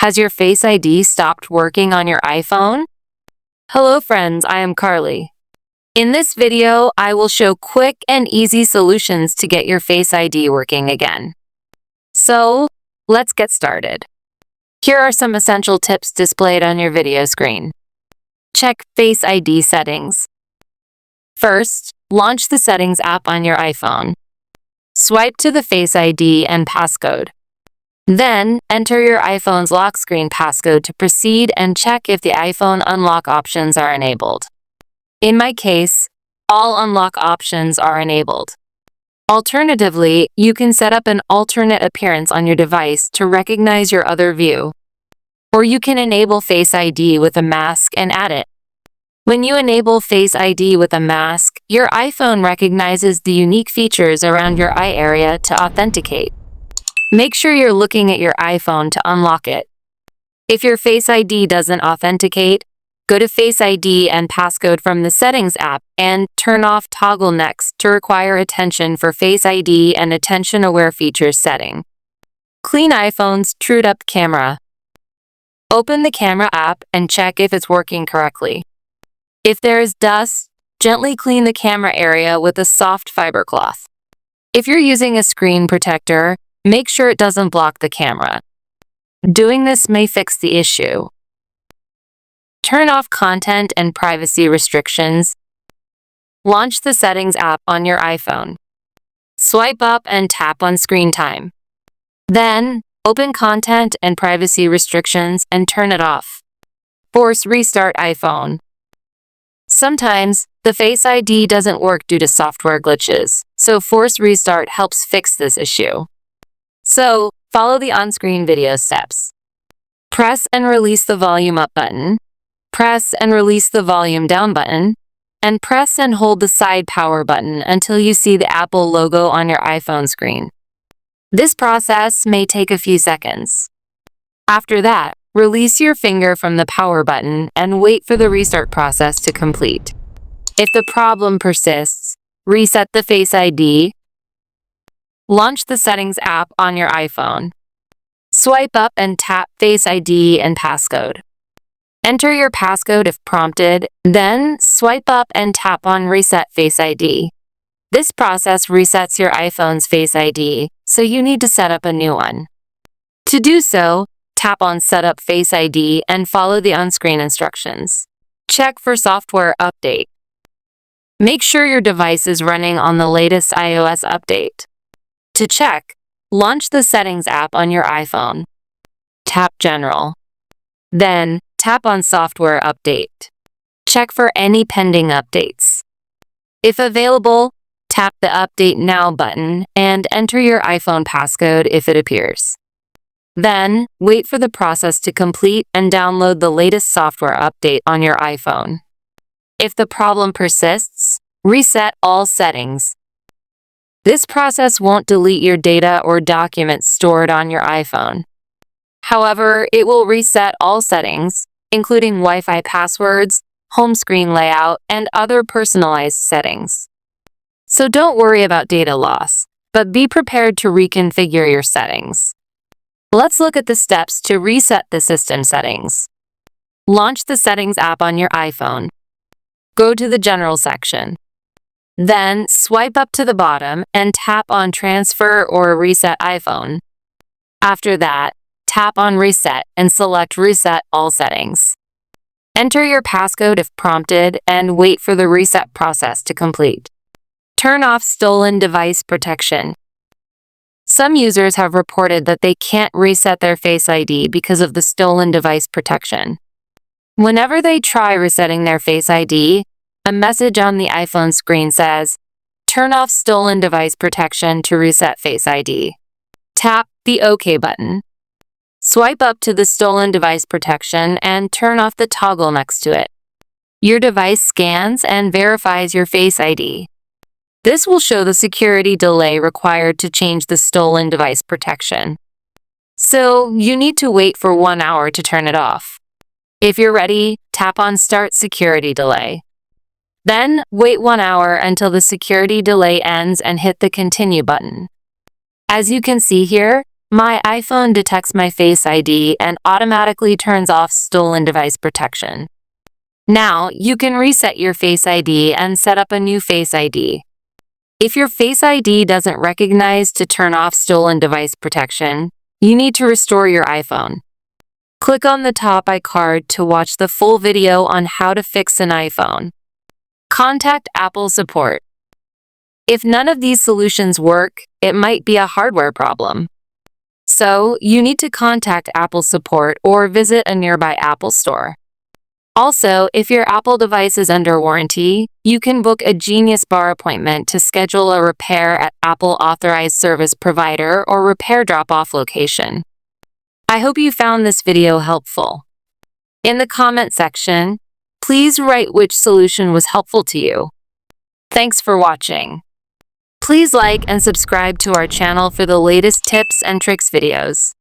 Has your Face ID stopped working on your iPhone? Hello friends, I am Carly. In this video, I will show quick and easy solutions to get your Face ID working again. So, let's get started. Here are some essential tips displayed on your video screen. Check Face ID settings. First, launch the Settings app on your iPhone. Swipe to the Face ID and passcode. Then, enter your iPhone's lock screen passcode to proceed and check if the iPhone unlock options are enabled. In my case, all unlock options are enabled. Alternatively, you can set up an alternate appearance on your device to recognize your other view. Or you can enable Face ID with a mask and add it. When you enable Face ID with a mask, your iPhone recognizes the unique features around your eye area to authenticate. Make sure you're looking at your iPhone to unlock it. If your Face ID doesn't authenticate, go to Face ID and passcode from the Settings app and turn off Toggle Next to require attention for Face ID and attention-aware features setting. Clean iPhone's trued-up camera. Open the camera app and check if it's working correctly. If there is dust, gently clean the camera area with a soft fiber cloth. If you're using a screen protector, make sure it doesn't block the camera. Doing this may fix the issue. Turn off content and privacy restrictions. Launch the Settings app on your iPhone. Swipe up and tap on Screen Time. Then, open Content and Privacy Restrictions and turn it off. Force Restart iPhone. Sometimes, the Face ID doesn't work due to software glitches, so Force Restart helps fix this issue. So, follow the on-screen video steps. Press and release the volume up button. Press and release the volume down button. And press and hold the side power button until you see the Apple logo on your iPhone screen. This process may take a few seconds. After that, release your finger from the power button and wait for the restart process to complete. If the problem persists, reset the Face ID. Launch the Settings app on your iPhone. Swipe up and tap Face ID and passcode. Enter your passcode if prompted, then swipe up and tap on Reset Face ID. This process resets your iPhone's Face ID, so you need to set up a new one. To do so, tap on Setup Face ID and follow the on-screen instructions. Check for software update. Make sure your device is running on the latest iOS update. To check, launch the Settings app on your iPhone. Tap General. Then, tap on Software Update. Check for any pending updates. If available, tap the Update Now button and enter your iPhone passcode if it appears. Then, wait for the process to complete and download the latest software update on your iPhone. If the problem persists, reset all settings. This process won't delete your data or documents stored on your iPhone. However, it will reset all settings, including Wi-Fi passwords, home screen layout, and other personalized settings. So don't worry about data loss, but be prepared to reconfigure your settings. Let's look at the steps to reset the system settings. Launch the Settings app on your iPhone. Go to the General section. Then, swipe up to the bottom and tap on Transfer or Reset iPhone. After that, tap on Reset and select Reset All Settings. Enter your passcode if prompted and wait for the reset process to complete. Turn off Stolen Device Protection. Some users have reported that they can't reset their Face ID because of the Stolen Device Protection. Whenever they try resetting their Face ID, a message on the iPhone screen says, "Turn off Stolen Device Protection to reset Face ID." Tap the OK button. Swipe up to the Stolen Device Protection and turn off the toggle next to it. Your device scans and verifies your Face ID. This will show the security delay required to change the Stolen Device Protection. So, you need to wait for 1 hour to turn it off. If you're ready, tap on Start Security Delay. Then, wait 1 hour until the security delay ends and hit the Continue button. As you can see here, My iPhone detects my Face ID and automatically turns off stolen device protection. Now, you can reset your Face ID and set up a new Face ID. If your Face ID doesn't recognize to turn off stolen device protection, you need to restore your iPhone. Click on the top iCard to watch the full video on how to fix an iPhone. Contact Apple support. If none of these solutions work, it might be a hardware problem. So, you need to contact Apple support or visit a nearby Apple store. Also, if your Apple device is under warranty, you can book a Genius Bar appointment to schedule a repair at Apple authorized service provider or repair drop-off location. I hope you found this video helpful. In the comment section, please write which solution was helpful to you. Thanks for watching. Please like and subscribe to our channel for the latest tips and tricks videos.